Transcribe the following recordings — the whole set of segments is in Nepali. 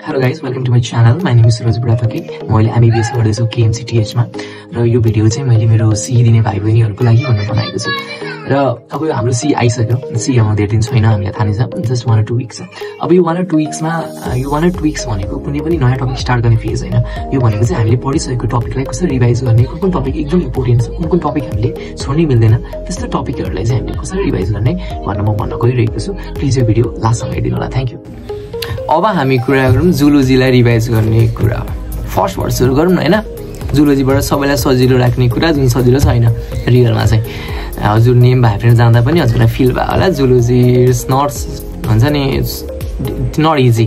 Hello guys, welcome to my channel. My name is Suraj Budathaki. मैले MBBS गर्दैछु KMCTH मा र यो भिडियो चाहिँ मैले मेरो सी दिने भाइ बहिनीहरुको लागि भनेर बनाएको छु। र अब हाम्रो सी आइसक्यो। सी आउन धेरै दिन छैन, हामीलाई थाहा नै छ, जस्ट 1 or 2 weeks। अब यो 1 or 2 weeks मा यो 1 or 2 weeks भनेको कुनै पनि नयाँ टपिक स्टार्ट गर्ने फेज हैन। यो भनेको चाहिँ हामीले पढिसकेको टपिकलाई कसरी रिभाइज गर्ने, कुन टपिक एकदम इम्पोर्टेन्ट छ, कुन टपिक हामीले छोड्नै मिल्दैन, त्यस्तो टपिकहरुलाई चाहिँ हामीले कसरी रिभाइज गर्ने भनेर म भन्न गइरहेको छु। प्लिज यो भिडियो लास्टसम्म हेरिदिनु होला। Thank you. अब हामी कुरा गरौँ जुलोजीलाई रिभाइज गर्ने कुरा। फर्स्ट वर्ड सुरु गरौँ न हैन। जुलोजीबाट सबैलाई सजिलो लाग्ने कुरा जुन सजिलो छैन रियलमा चाहिँ। हजुर नेम भाइ फ्रेन्ड जाँदा पनि हजुरलाई फिल भयो होला जुलोजी इज नट भन्छ नि नट इजी,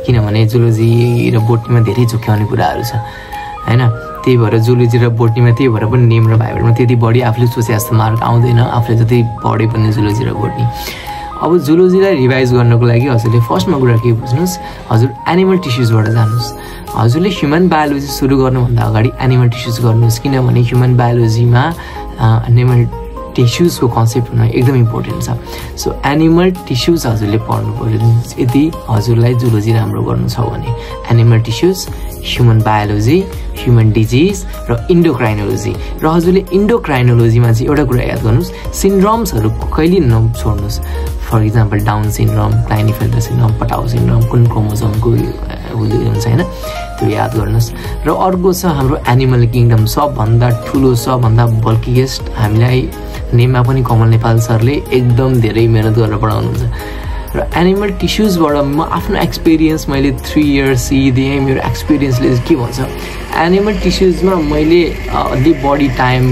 किनभने जुलोजी र बोटनीमा धेरै झुक्याउने कुराहरू छ हैन। त्यही भएर जुलोजी र बोटनीमा त्यही भएर पनि नेम र भाइ फ्रेन्डमा त्यति बढी आफूले सोचे जस्तो मार्क आउँदैन, आफूले जति पढे पनि जुलोजी र बोटनी। अब जुलोजीलाई रिभाइज गर्नको लागि हजुरले फर्स्टमा कुरा के बुझ्नुस्, हजुर एनिमल टिस्युजबाट जानुस्। हजुरले ह्युमन बायोलोजी सुरु गर्नुभन्दा अगाडि एनिमल टिस्युज गर्नुस्, किनभने ह्युमन बायोलोजीमा एनिमल टिस्युजको कन्सेप्ट हुन एकदम इम्पोर्टेन्ट छ। सो एनिमल टिस्युज हजुरले पढ्नु पर्यो यदि हजुरलाई जुलोजी राम्रो गर्नु छ भने। Animal tissues, human biology, human disease र इन्डोक्राइनोलोजी। र हजुरले इन्डोक्राइनोलोजीमा चाहिँ एउटा कुरा याद गर्नुस्, सिन्ड्रोम्सहरू कहिले नछोड्नुस्। For example down syndrome, Klinefelter syndrome, Patau syndrome, कुन क्रोमोसोमको हुन्छ हैन, त्यो याद गर्नुस्। र अर्को छ हाम्रो एनिमल किङडम, सबभन्दा ठुलो सबभन्दा बल्किएस्ट। हामीलाई नेममा पनि कमल नेपाल सरले एकदम धेरै मेहनत गरेर पढाउनुहुन्छ। र एनिमल टिस्युजबाट म आफ्नो एक्सपिरियन्स मैले 3 years दिएँ। मेरो एक्सपिरियन्सले के भन्छ, एनिमल टिस्युजमा मैले अलि बढी टाइम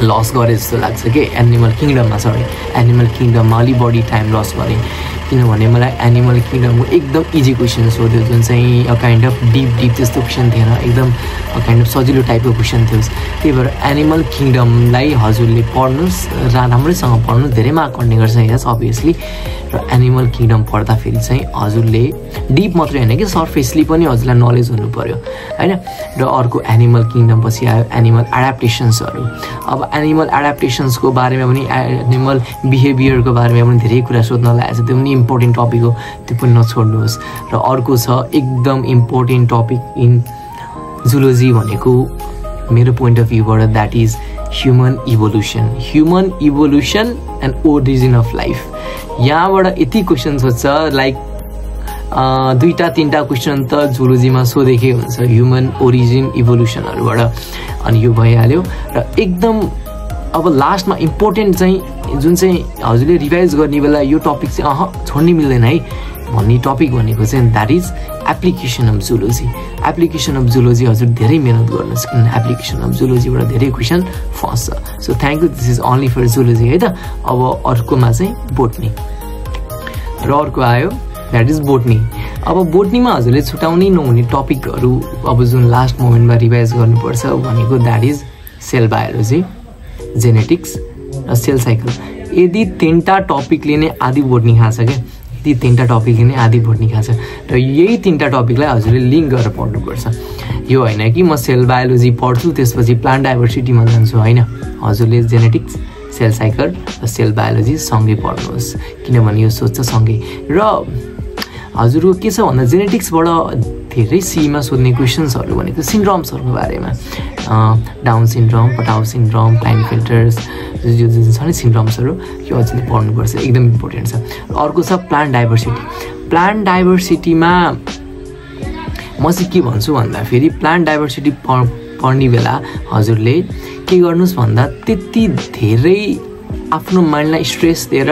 लस गरेँ जस्तो लाग्छ कि एनिमल किङडममा अलि बढी टाइम लस गरेँ, किनभने मलाई एनिमल किङडमको एकदम इजी क्वेसन सोध्यो, जुन चाहिँ काइन्ड अफ डिप त्यस्तो क्वेसन थिएन, एकदम काइन्ड अफ सजिलो टाइपको क्वेसन थियो। त्यही भएर एनिमल किङडमलाई हजुरले पढ्नुहोस्, राम्रैसँग पढ्नुहोस्, धेरै मार्क गर्ने गर्छ यस अभियसली। र एनिमल किङडम पढ्दाखेरि चाहिँ हजुरले डिप मात्रै होइन कि सर्फेसली पनि हजुरलाई नलेज हुनु पर्यो हैन। र अर्को एनिमल किङडम पछि आयो एनिमल एडाप्टेसन्सहरू। अब एनिमल एडाप्टेसन्सको बारेमा पनि एनिमल बिहेभियरको बारेमा पनि धेरै कुरा सोध्न लागेको छ, त्यो पनि इम्पोर्टेन्ट टपिक हो, त्यो पनि नछोड्नुहोस्। र अर्को छ एकदम इम्पोर्टेन्ट टपिक इन जुलोजी भनेको मेरो पोइन्ट अफ भ्यूबाट that is human evolution and origin of life. यहाँबाट यति क्वेसन सोध्छ, लाइक 2-3 क्वेसन त जुलोजीमा सोधेकै हुन्छ ह्युमन ओरिजिन इभोल्युसनहरूबाट। अनि यो भइहाल्यो। र एकदम अब लास्टमा इम्पोर्टेन्ट चाहिँ जुन चाहिँ हजुरले रिभाइज गर्ने बेला यो टपिक चाहिँ छोड्नै मिल्दैन है भन्ने टपिक भनेको चाहिँ that is application of zoology. Application of zoology हजुर धेरै मेहनत गर्नुहोस्, किनभने एप्लिकेसन अफ जुलोजीबाट धेरै क्वेसन फस्छ। So thank you, this is only for zoology है त। अब अर्कोमा चाहिँ बोटनी र अर्को आयो द्याट इज बोटनी। अब बोटनीमा हजुरले छुटाउनै नहुने टपिकहरू अब जुन लास्ट मोमेन्टमा रिभाइज गर्नुपर्छ भनेको that is cell biology, genetics र सेल साइकल। यदि 3टा टपिकले नै आधी बोटनी खान्छ क्या, यदि 3टा टपिकले नै आधी बोटनी खान्छ। र यही 3टा टपिकलाई हजुरले लिङ्क गरेर पढ्नुपर्छ। यो होइन कि म सेल बायोलोजी पढ्छु त्यसपछि प्लान्ट डाइभर्सिटीमा जान्छु, होइन। हजुरले जेनेटिक्स, सेल साइकल र सेल बायोलोजी सँगै पढ्नुहोस्, किनभने यो सोध्छ सँगै। र हजुरको के छ भन्दा जेनेटिक्सबाट धेरै सीमा सोध्ने क्वेसन्सहरू भनेको सिन्ड्रोम्सहरूको बारेमा, डाउन सिन्ड्रोम, पटाउ सिन्ड्रोम, क्लाइनेफेल्टर्स, यो जुन छ नि सिन्ड्रोम्सहरू, यो हजुरले पढ्नुपर्छ, एकदम इम्पोर्टेन्ट छ। अर्को छ प्लान्ट डाइभर्सिटी। प्लान्ट डाइभर्सिटीमा म चाहिँ के भन्छु भन्दाखेरि प्लान्ट डाइभर्सिटी पढ्ने बेला हजुरले के गर्नुहोस् भन्दा त्यति धेरै आफ्नो माइन्डलाई स्ट्रेस दिएर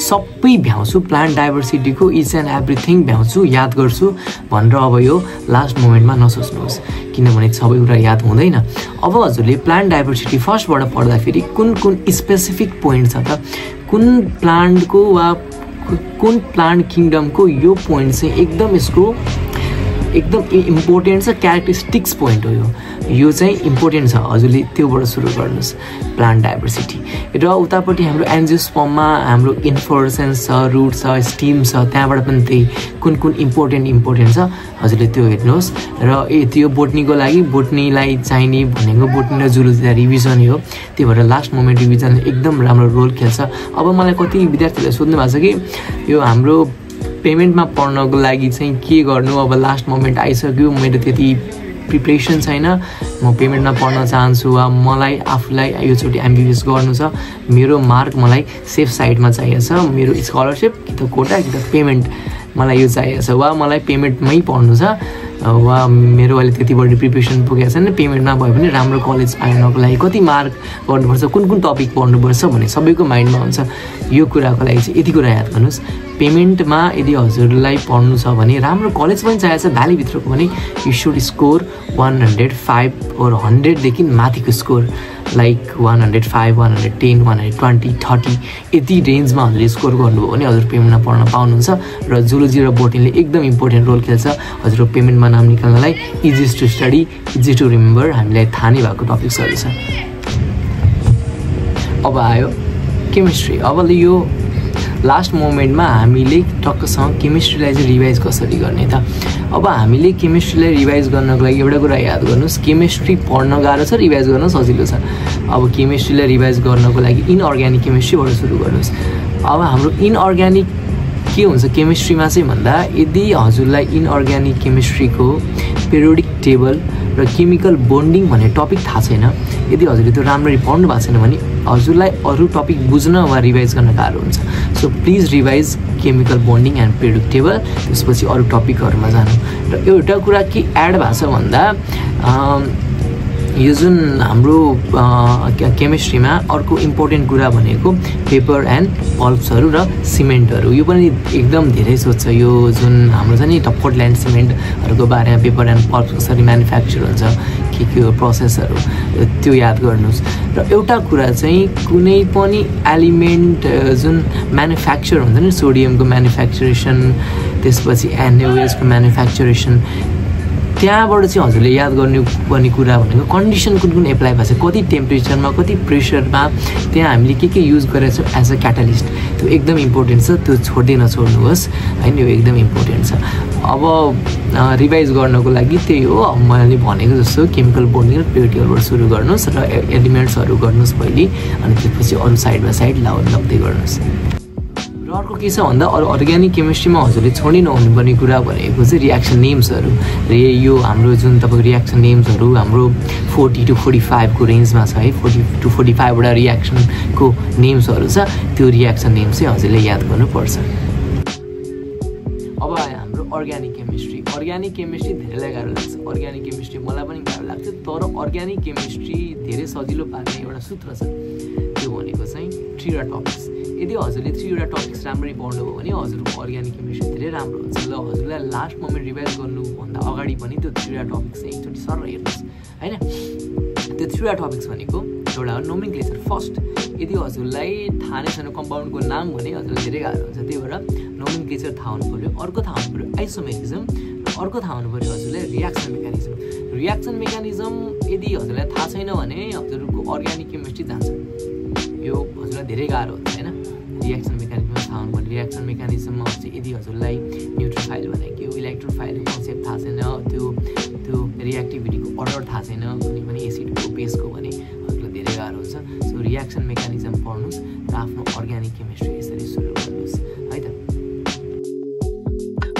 सबै भ्याउँछु प्लान्ट डाइभर्सिटीको इच एन्ड एभ्रिथिङ भ्याउँछु, याद गर्छु भनेर अब यो लास्ट मोमेन्टमा नसोच्नुहोस्, किनभने सबै कुरा याद हुँदैन। अब हजुरले प्लान्ट डाइभर्सिटी फर्स्टबाट पढ्दाखेरि कुन स्पेसिफिक पोइन्ट छ त, कुन प्लान्टको वा कुन प्लान्ट किङडमको यो पोइन्ट चाहिँ एकदम यसको एकदम इम्पोर्टेन्ट छ, क्यारेक्टरिस्टिक्स पोइन्ट हो यो चाहिँ इम्पोर्टेन्ट छ। हजुरले त्योबाट सुरु गर्नुहोस् प्लान्ट डाइभर्सिटी। र उतापट्टि हाम्रो एन्जियोस्पर्ममा हाम्रो इन्फ्लोरेसेन्स छ, रुट छ, स्टिम छ, त्यहाँबाट पनि त्यही कुन इम्पोर्टेन्ट छ हजुरले त्यो हेर्नुहोस्। र त्यो बोटनीको लागि बोटनीलाई चाहिने भनेको बोटनी र जुलोजी रिभिजन हो, त्यही भएर लास्ट मोमेन्ट रिभिजन एकदम राम्रो रोल खेल्छ। अब मलाई कति विद्यार्थीहरूले सोध्नु भएको छ कि यो हाम्रो पेमेन्टमा पढ्नको लागि चाहिँ के गर्नु, अब लास्ट मोमेन्ट आइसक्यो, मेरो त्यति प्रिपरेसन छैन, म पेमेन्टमा पढ्न चाहन्छु वा मलाई आफूलाई योचोटि एमबिबिएस गर्नु छ, मेरो मार्क मलाई सेफ साइडमा चाहिएको छ, मेरो स्कलरसिप कि त कोटा कि त पेमेन्ट मलाई यो चाहिएको छ, वा मलाई पेमेन्टमै पढ्नु छ, वा मेरो अहिले त्यति बढी प्रिपरेसन पुगेको छैन, पेमेन्टमा भयो भने राम्रो कलेज पाउनको लागि कति मार्क गर्नुपर्छ, कुन कुन टपिक पढ्नुपर्छ भन्ने सबैको माइन्डमा हुन्छ। यो कुराको लागि चाहिँ यति कुरा याद गर्नुहोस्, पेमेन्टमा यदि हजुरलाई पढ्नु छ भने राम्रो कलेज पनि चाहिएको छ भ्यालीभित्रको भने यु सुड स्कोर 105 और 100देखि माथिको स्कोर, लाइक 105, 110, 120, 30 यति रेन्जमा हजुरले स्कोर गर्नुभयो भने हजुर पेमेन्टमा पढ्न पाउनुहुन्छ। र जुलोजी र बोटनीले एकदम इम्पोर्टेन्ट रोल खेल्छ हजुरको पेमेन्टमा नाम निकाल्नलाई। Easy to study, easy to remember, हामीलाई थाहा नै भएको टपिक्सहरू छ। अब आयो केमिस्ट्री। अब यो लास्ट मोमेन्टमा हामीले टक्कसँग केमिस्ट्रीलाई चाहिँ रिभाइज कसरी गर्ने त। अब हामीले केमिस्ट्रीलाई रिभाइज गर्नको लागि एउटा कुरा याद गर्नुहोस्, केमिस्ट्री पढ्न गाह्रो छ, रिभाइज गर्न सजिलो छ। अब केमिस्ट्रीलाई रिभाइज गर्नको लागि इनअर्ग्यानिक केमिस्ट्रीबाट सुरु गर्नुहोस्। अब हाम्रो इनअर्ग्यानिक के हुन्छ केमिस्ट्रीमा चाहिँ भन्दा, यदि हजुरलाई इनअर्ग्यानिक केमिस्ट्रीको पेरियोडिक टेबल र केमिकल बोन्डिङ भन्ने टपिक थाहा छैन, यदि हजुरले त्यो राम्ररी पढ्नु भएको छैन भने हजुरलाई अरू टपिक बुझ्न वा रिभाइज गर्न गाह्रो हुन्छ। So please revise chemical bonding and periodic table, त्यसपछि अरू टपिकहरूमा जानु। र एउटा कुरा के एड भएको छ भन्दा, यो जुन हाम्रो केमिस्ट्रीमा अर्को इम्पोर्टेन्ट कुरा भनेको पेपर एन्ड पल्प्सहरू र सिमेन्टहरू। यो पनि एकदम धेरै सोध्छ, यो जुन हाम्रो छ नि पोर्टल्यान्ड सिमेन्टहरूको बारेमा, पेपर एन्ड पल्प्स कसरी म्यानुफ्याक्चर हुन्छ, के हो प्रोसेसहरू, त्यो याद गर्नुहोस्। र एउटा कुरा चाहिँ कुनै पनि एलिमेन्ट जुन म्यानुफ्याक्चर हुन्छ नि, सोडियमको म्यानुफ्याक्चरेसन, त्यसपछि NaOHको म्यानुफ्याक्चरेसन, त्यहाँबाट चाहिँ हजुरले याद गर्नुपर्ने कुरा भनेको कन्डिसन कुन कुन एप्लाई भएको छ, कति टेम्परेचरमा, कति प्रेसरमा, त्यहाँ हामीले के युज गरेका छौँ एज अ क्याटालिस्ट, त्यो एकदम इम्पोर्टेन्ट छ, त्यो छोड्दै नछोड्नुहोस् होइन, यो एकदम इम्पोर्टेन्ट छ। अब रिभाइज गर्नको लागि त्यही हो, अब मैले भनेको जस्तो केमिकल बोन्डिङ र पेरियोडिक सुरु गर्नुहोस् र एलिमेन्ट्सहरू गर्नुहोस् पहिले, अनि त्यसपछि अरू साइड बाई साइड लग्दै गर्नुहोस्। र अर्को के छ भन्दा, अरू अर्ग्यानिक केमिस्ट्रीमा हजुरले छोड्नै नहुनुपर्ने कुरा भनेको चाहिँ रियाक्सन नेम्सहरू। र यो हाम्रो जुन तपाईँको रियाक्सन नेम्सहरू हाम्रो 40 to 45 को रेन्जमा छ है, 40 to 45 वटा रियाक्सनको नेम्सहरू छ, त्यो रियाक्सन नेम चाहिँ हजुरले याद गर्नुपर्छ। अब आयो हाम्रो अर्ग्यानिक केमिस्ट्री। अर्ग्यानिक केमिस्ट्री धेरैलाई गाह्रो लाग्छ, अर्ग्यानिक केमिस्ट्री मलाई पनि गाह्रो लाग्छ, तर अर्ग्यानिक केमिस्ट्री धेरै सजिलो पार्ने एउटा सूत्र छ, त्यो भनेको चाहिँ 3 वटा टपिक्स। यदि हजुरले 3 वटा टपिक्स राम्ररी पढ्नुभयो भने हजुरको अर्ग्यानिक केमिस्ट्री धेरै राम्रो हुन्छ। ल हजुरलाई लास्ट मोमेन्ट रिभाइज गर्नुभन्दा अगाडि पनि त्यो 3 वटा टपिक्स चाहिँ एकचोटि सर हेर्नुहोस् होइन। त्यो 3 वटा टपिक्स भनेको एउटा हो नोमेनक्लेचर। फर्स्ट, यदि हजुरलाई थाहा नै छैन कम्पाउन्डको नाम भने हजुरलाई धेरै गाह्रो हुन्छ, त्यही भएर नोमेनक्लेचर थाहा हुनु पऱ्यो। अर्को थाहा हुनु पऱ्यो आइसोमेरिजम, र अर्को थाहा हुनु पऱ्यो हजुरलाई रियाक्सन मेकानिजम। रियाक्सन मेकानिजम यदि हजुरलाई थाहा छैन भने हजुरको अर्ग्यानिक केमिस्ट्री जान्छ, यो हजुरलाई धेरै गाह्रो हुन्छ होइन। रियाक्सन मेकानिजम थाहा हुनु पर्ने। रियाक्सन मेकानिजममा चाहिँ यदि हजुरलाई न्युट्रोफाइल भनेको इलेक्ट्रोफाइलको कन्सेप्ट थाहा छैन, त्यो रियाक्टिभिटीको अर्डर थाहा छैन, कुनै पनि एसिडको बेसको भने हजुरलाई धेरै गाह्रो हुन्छ। सो रियाक्सन मेकानिजम पढ्नुहोस् र आफ्नो अर्ग्यानिक केमिस्ट्री यसरी सुरु गर्नुहोस् है त।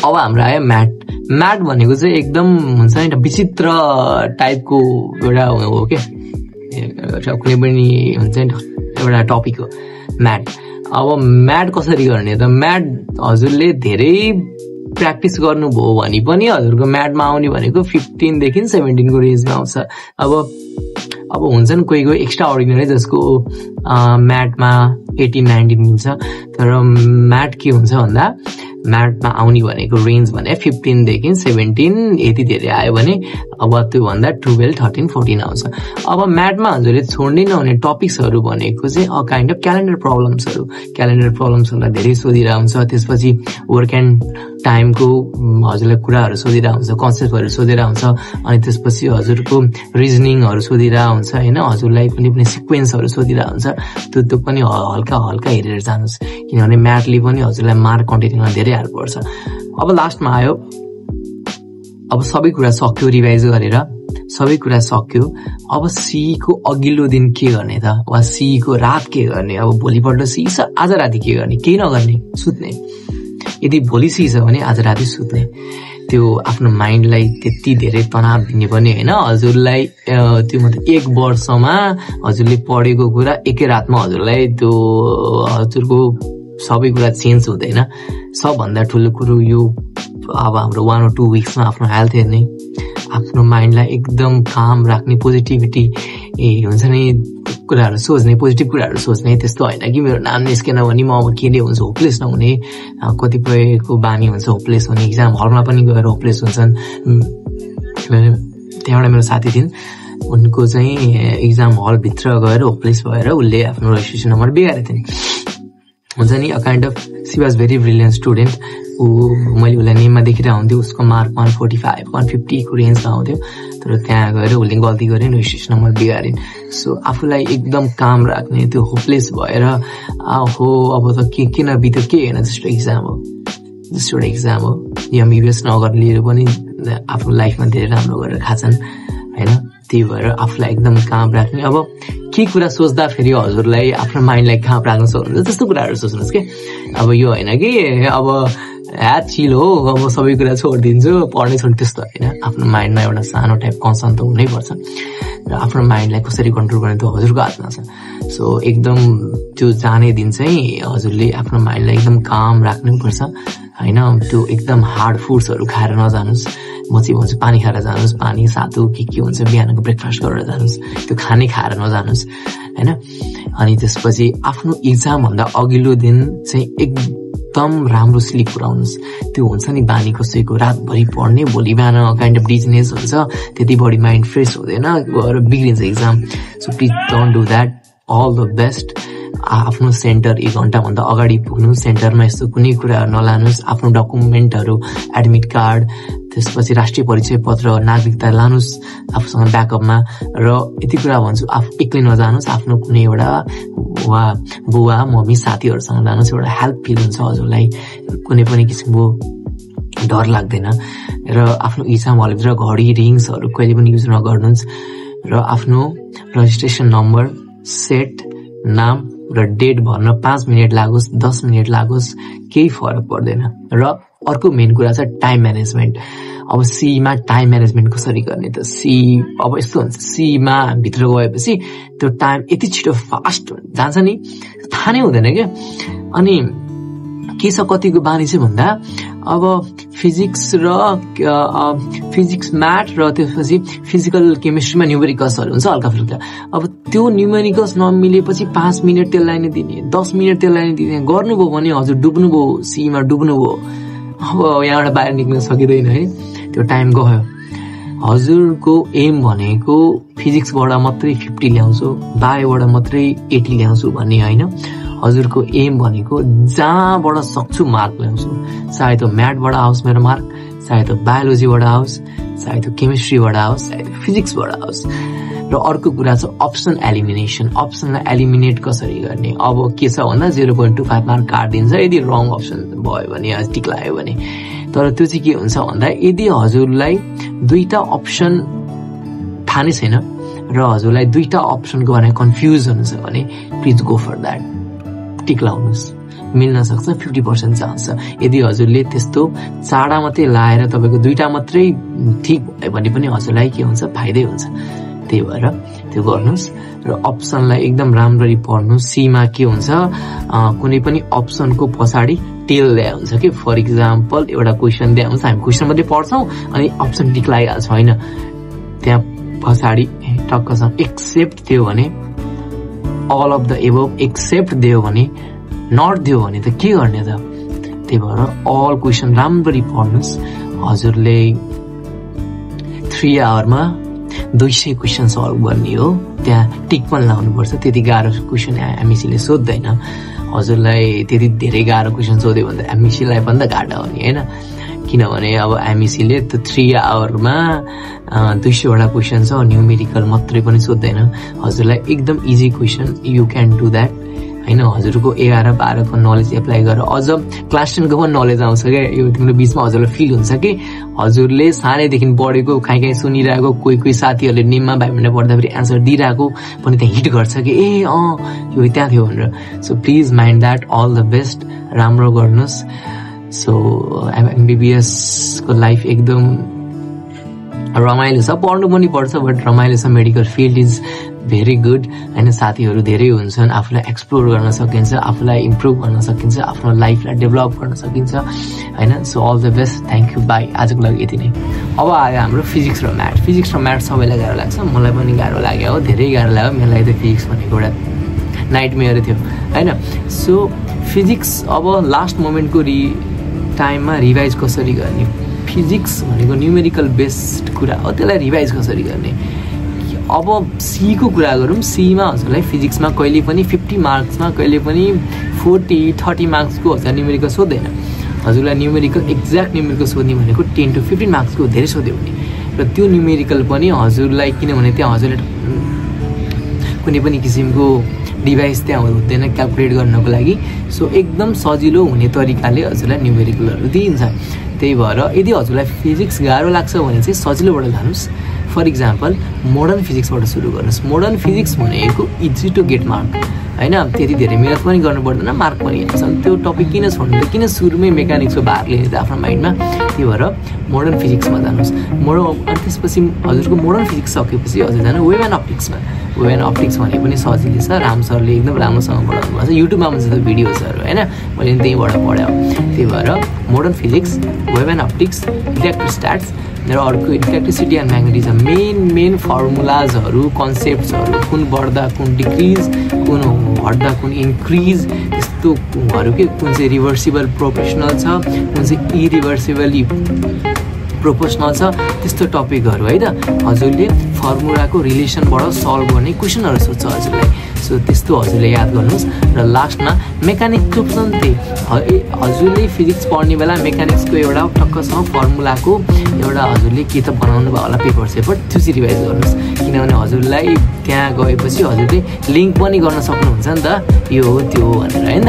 अब हाम्रो आयो म्याट। म्याट भनेको चाहिँ एकदम हुन्छ नि विचित्र टाइपको एउटा हो क्या, कुनै पनि हुन्छ नि एउटा टपिक हो म्याट। अब म्याट कसरी गर्ने त, म्याट हजुरले धेरै प्र्याक्टिस गर्नुभयो भने पनि हजुरको म्याटमा आउने भनेको 15 देखि 17 को रेन्जमा आउँछ। अब हुन्छन् कोही एक्स्ट्रा अर्डिनरी जसको म्याटमा 18-19 मिल्छ, तर म्याट के हुन्छ भन्दा म्याटमा आउने भनेको रेन्ज भने 15 देखि 17, यति धेरै आयो भने अब त्योभन्दा 12, 13, 14 आउँछ। अब म्याटमा हजुरले छोड्नै नहुने टपिक्सहरू भनेको चाहिँ काइन्ड अफ क्यालेन्डर प्रब्लम्सहरूलाई धेरै सोधिरहेको हुन्छ। त्यसपछि वर्क एन्ड टाइमको हजुरलाई कुराहरू सोधिरहेको हुन्छ, कन्सेप्टहरू सोधिरहेको हुन्छ, अनि त्यसपछि हजुरको रिजनिङहरू सोधिरहेको हुन्छ होइन, हजुरलाई कुनै पनि सिक्वेन्सहरू सोधिरहेको हुन्छ। त्यो पनि हल्का हेरेर जानुहोस्, किनभने म्याटले पनि हजुरलाई मार्क कन्टेन्टमा धेरै हेल्प गर्छ। अब लास्टमा आयो, अब सबै कुरा सक्यो, रिभाइज गरेर सबै कुरा सक्यो। अब सीको अघिल्लो दिन के गर्ने त, वा सीको रात के गर्ने, अब भोलिपल्ट सी छ आज राति के गर्ने, केही नगर्ने, सुत्ने। यदि भोलि सी छ भने आज राति सुत्ने, त्यो आफ्नो माइन्डलाई त्यति धेरै तनाव दिने पनि होइन। हजुरलाई त्यो मतलब 1 वर्षमा हजुरले पढेको कुरा एकै रातमा हजुरलाई त्यो हजुरको सबै कुरा चेन्ज हुँदैन। सबभन्दा ठुलो कुरो यो अब हाम्रो 1 or 2 विक्समा आफ्नो हेल्थ हेर्ने, आफ्नो माइन्डलाई एकदम काम राख्ने, पोजिटिभिटी हुन्छ नि कुराहरू सोच्ने, पोजिटिभ कुराहरू सोच्ने। त्यस्तो होइन कि मेरो नाम निस्केन भने म अब के नै हुन्छ, होपलेस नहुने। कतिपयको बानी हुन्छ होपलेस हुने, इक्जाम हलमा पनि गएर होपलेस हुन्छन्। त्यहाँबाट मेरो साथी थिइन्, उनको चाहिँ इक्जाम हलभित्र गएर होपलेस भएर उसले आफ्नो रेजिस्ट्रेसन नम्बर बिगारेको थिएँ। हुन्छ नि a kind of she was very brilliant student. मैले उसलाई नेममा देखिरहेको हुन्थ्यो, उसको मार्क 145 150 को रेन्जमा आउँथ्यो, तर त्यहाँ गएर उसले गल्ती गरेन, रेजिस्ट्रेसन नम्बर बिगारिन्। सो आफूलाई एकदम काम राख्ने, त्यो होपलेस भएर हो अब त किन बित्यो के होइन, जस्ट एक्जाम हो, जस्ट एउटा एक्जाम हो। एमबिबिएस नगर्नेले पनि आफ्नो लाइफमा धेरै राम्रो गरेर खान्छन् होइन। त्यही भएर आफूलाई एकदम काम राख्ने। अब के कुरा सोच्दा फेरि हजुरलाई आफ्नो माइन्डलाई काम राख्न सक्नुहुन्छ त्यस्तो कुराहरू सोच्नुहोस् के। अब यो होइन कि अब चिल हो अब सबै कुरा छोडिदिन्छु पढ्नै छोड्नु, त्यस्तो होइन। आफ्नो माइन्डमा एउटा सानो टाइप कन्सर्न त हुनै पर्छ र आफ्नो माइन्डलाई कसरी कन्ट्रोल गर्ने त हजुरको हातमा छ। सो एकदम त्यो जाने दिन चाहिँ हजुरले आफ्नो माइन्डलाई एकदम काम राख्नुपर्छ होइन। त्यो एकदम हार्ड फुड्सहरू खाएर नजानुहोस्। म चाहिँ भन्छु पानी खाएर जानुहोस्, पानी सातु के हुन्छ, बिहानको ब्रेकफास्ट गरेर जानुहोस्, त्यो खानै खाएर नजानुहोस् होइन। अनि त्यसपछि आफ्नो इक्जामभन्दा अघिल्लो दिन चाहिँ एकदम राम्रो स्लिप पुऱ्याउनुहोस्। त्यो हुन्छ नि बानी कसैको, रातभरि पढ्ने, भोलि बिहान काइन्ड अफ डिजनेस हुन्छ, त्यति बढी माइन्ड फ्रेस हुँदैन, गएर बिग्रिन्छ exam. So please don't do that. All the best. आफ्नो सेन्टर 1 घण्टाभन्दा अगाडि पुग्नु, सेन्टरमा यस्तो कुनै कुराहरू नलानुहोस्। आफ्नो डकुमेन्टहरू, एडमिट कार्ड, त्यसपछि राष्ट्रिय परिचय पत्र, नागरिकता लानुहोस् आफूसँग ब्याकअपमा। र यति कुरा भन्छु, आफू एक्लै नजानुहोस्, आफ्नो कुनै एउटा बुवा मम्मी साथीहरूसँग जानुहोस्। एउटा हेल्प फिल हुन्छ हजुरलाई, कुनै पनि किसिमको डर लाग्दैन। र आफ्नो इक्जाम हलभित्र घडी रिङ्सहरू कहिले पनि युज नगर्नुहोस्। र आफ्नो रजिस्ट्रेसन नम्बर, सेट, नाम र डेट भर्न 5 मिनट लागोस्, 10 मिनट लागोस्, केही फरक पर्दैन। र अर्को मेन कुरा छ टाइम म्यानेजमेन्ट। अब सीमा टाइम म्यानेजमेन्ट कसरी गर्ने त? सी अब यस्तो हुन्छ, सीमा भित्र गएपछि त्यो टाइम यति छिटो फास्ट जान्छ नि, थाहा नै हुँदैन क्या। अनि के छ कतिको बानी चाहिँ भन्दा अब फिजिक्स म्याथ र त्यसपछि फिजिकल केमिस्ट्रीमा न्युमेरिकल्सहरू हुन्छ हल्का फुल्का। अब त्यो न्युमेरिकल्स नमिलेपछि 5 मिनट त्यसलाई नै दिने, 10 मिनट त्यसलाई नै दिने, गर्नुभयो भने हजुर डुब्नुभयो, सीमा डुब्नुभयो। अब यहाँबाट बाहिर निक्ल्न सकिँदैन है, त्यो टाइम गयो। हजुरको एम भनेको फिजिक्सबाट मात्रै 50 ल्याउँछु, बायोबाट मात्रै 80 ल्याउँछु भन्ने होइन। हजुरको एम भनेको जहाँबाट सक्छु मार्क ल्याउँछु, चाहे त्यो म्याथबाट आओस् मेरो मार्क, चाहे त्यो बायोलोजीबाट आओस्, चाहे त्यो केमिस्ट्रीबाट आओस्, चाहे त्यो फिजिक्सबाट आओस्। र अर्को कुरा छ अप्सन एलिमिनेसन। अप्सनलाई एलिमिनेट कसरी गर्ने? अब के छ भन्दा 0.25 मार्क काटिदिन्छ यदि रङ अप्सन भयो भने, टिक लाग्यो भने। तर त्यो चाहिँ के हुन्छ भन्दा यदि हजुरलाई 2टा अप्सन थाहा नै छैन र हजुरलाई 2टा अप्सनको बारेमा कन्फ्युज हुनुहुन्छ भने प्लिज गो फर द्याट, टिक लाउनुहोस्। मिल्न सक्छ, 50% चान्स छ। यदि हजुरले त्यस्तो चाँडा मात्रै लाएर तपाईँको 2टा मात्रै ठिक भयो भने पनि हजुरलाई के हुन्छ, फाइदै हुन्छ। त्यही भएर त्यो गर्नुहोस् र अप्सनलाई एकदम राम्ररी पढ्नुहोस्। सीमा के हुन्छ, कुनै पनि अप्सनको पछाडि टेल दिया हुन्छ कि। फर इक्जाम्पल एउटा क्वेसन दिया हुन्छ, हामी क्वेसन मात्रै पढ्छौँ अनि अप्सन टिक लागिहाल्छ होइन, त्यहाँ पछाडि टक्कसँग एक्सेप्ट दियो भने all of the above, accept दियो भने, नट दियो भने त के गर्ने त? त्यही भएर अल क्वेसन राम्ररी पढ्नुहोस्। हजुरले 3 आवरमा 200 क्वेसन सल्भ गर्ने हो, त्यहाँ टिक पनि लाउनुपर्छ। त्यति गाह्रो क्वेसन एमएसीले सोध्दैन। हजुरलाई त्यति धेरै गाह्रो क्वेसन सोध्यो भने त एमएसीलाई पनि त घाटा हो नि होइन। किनभने अब एमएसीले त 3 आवरमा 200 वटा क्वेसन छ, न्युमेरिकल मात्रै पनि सोध्दैन। हजुरलाई एकदम easy question, you can do that होइन। हजुरको 11-12 को नलेज एप्लाई गरेर अझ क्लास 10 को पनि नलेज आउँछ क्या। यो तिम्रो बिचमा हजुरलाई फिल हुन्छ कि हजुरले सानैदेखि पढेको, कहीँ सुनिरहेको, कोही साथीहरूले निममा भाइबन्ड पढ्दाखेरि एन्सर दिइरहेको पनि त्यहाँ हिट गर्छ कि यो त्यहाँ थियो भनेर। So please mind that. All the best, राम्रो गर्नुहोस्। सो MBBS को लाइफ एकदम रमाइलो छ, पढ्नु पनि पर्छ बट रमाइलो छ। Medical field is very good होइन, साथीहरू धेरै हुन्छन्, आफूलाई एक्सप्लोर गर्न सकिन्छ, आफूलाई इम्प्रुभ गर्न सकिन्छ, आफ्नो लाइफलाई डेभलप गर्न सकिन्छ होइन। So all the best, thank you, bye. आजको लागि यति नै। अब आयो हाम्रो फिजिक्स र म्याथ। फिजिक्स र म्याथ सबैलाई गाह्रो लाग्छ, मलाई पनि गाह्रो लाग्यो हो, धेरै गाह्रो लाग्यो। मेरो लागि त फिजिक्स भनेको एउटा नाइटमेयर थियो होइन। सो फिजिक्स अब लास्ट मोमेन्टको टाइममा रिभाइज कसरी गर्ने? फिजिक्स भनेको न्युमेरिकल बेस्ड कुरा हो, त्यसलाई रिभाइज कसरी गर्ने? अब सीको कुरा गरौँ। सीमा हजुरलाई फिजिक्समा कहिले पनि 50 मार्क्समा कहिले पनि 40-30 मार्क्सको हजुर न्युमेरिकल सोध्दैन। हजुरलाई न्युमेरिकल एक्ज्याक्ट न्युमेरिकल सोध्ने भनेको 10 to 15 मार्क्सको धेरै सोध्यो भने, र त्यो न्युमेरिकल पनि हजुरलाई, किनभने त्यहाँ हजुरले कुनै पनि किसिमको डिभाइस त्यहाँ हुँदैन क्यालकुलेट गर्नको लागि। सो एकदम सजिलो हुने तरिकाले हजुरलाई न्युमेरिकलहरू दिइन्छ। त्यही भएर यदि हजुरलाई फिजिक्स गाह्रो लाग्छ भने चाहिँ सजिलोबाट जानुहोस्। फर इक्जाम्पल मोडर्न फिजिक्सबाट सुरु गर्नुहोस्। मोडर्न फिजिक्स भनेको इजी टु गेट मार्क होइन, त्यति धेरै मिहिनेत पनि गर्नु पर्दैन, मार्क पनि आउँछ। त्यो टपिक किन छोड्नु त, किन सुरुमै मेकानिक्सको भाग लिने त आफ्नो माइन्डमा? त्यही भएर मोडर्न फिजिक्समा जानुहोस्। अनि त्यसपछि हजुरको मोडर्न फिजिक्स सकेपछि हजुर जानु वेभ एन्ड अप्टिक्समा। वेभ एन्ड अप्टिक्स भने पनि सजिलो छ, राम सरले एकदम राम्रोसँग पढाउनु भएको छ, युट्युबमा पनि छ त भिडियोजहरू होइन, मैले त्यहीँबाट पढाएँ। त्यही भएर modern physics, wave and optics, electrostats र अर्को इलेक्ट्रिसिटी एन्ड म्याग्नेटिजम, मेन फर्मुलाजहरू, कन्सेप्ट्सहरू, कुन बढ्दा कुन डिक्रिज, कुन घट्दा कुन इन्क्रिज, त्यस्तोहरू के, कुन चाहिँ रिभर्सिबल प्रोपोर्सनल छ, कुन चाहिँ इरिभर्सिबली प्रोपोर्सनल छ, त्यस्तो टपिकहरू है त। हजुरले फर्मुलाको रिलेसनबाट सल्भ गर्ने क्वेसनहरू सोध्छ हजुरलाई। सो त्यस्तो हजुरले याद गर्नुहोस्। र लास्टमा मेकानिक्सको पनि त्यही, हजुरले फिजिक्स पढ्ने बेला मेकानिक्सको एउटा टक्कसँग फर्मुलाको एउटा हजुरले के त बनाउनु भयो होला पेपर त्यो चाहिँ रिभाइज गर्नुहोस्। किनभने हजुरलाई त्यहाँ गएपछि हजुरले लिङ्क पनि गर्न सक्नुहुन्छ नि त, यो हो त्यो हो भनेर होइन।